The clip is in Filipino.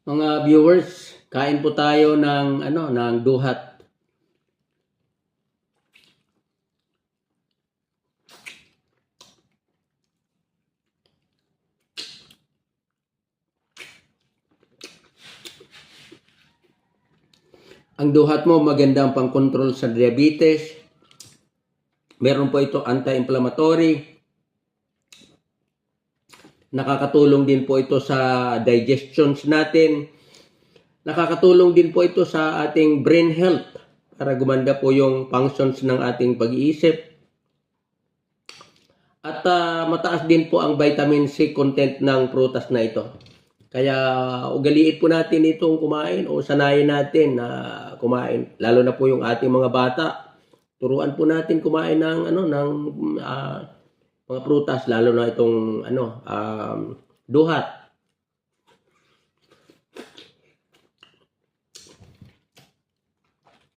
Mga viewers, kain po tayo ng ng duhat. Ang duhat mo magandang pang-control sa diabetes. Meron po ito anti-inflammatory. Nakakatulong din po ito sa digestions natin. Nakakatulong din po ito sa ating brain health para gumanda po yung functions ng ating pag-iisip. At mataas din po ang vitamin C content ng prutas na ito. Kaya ugaliin po natin itong kumain o sanayin natin na kumain. Lalo na po yung ating mga bata. Turuan po natin kumain ng mga prutas, lalo na itong duhat.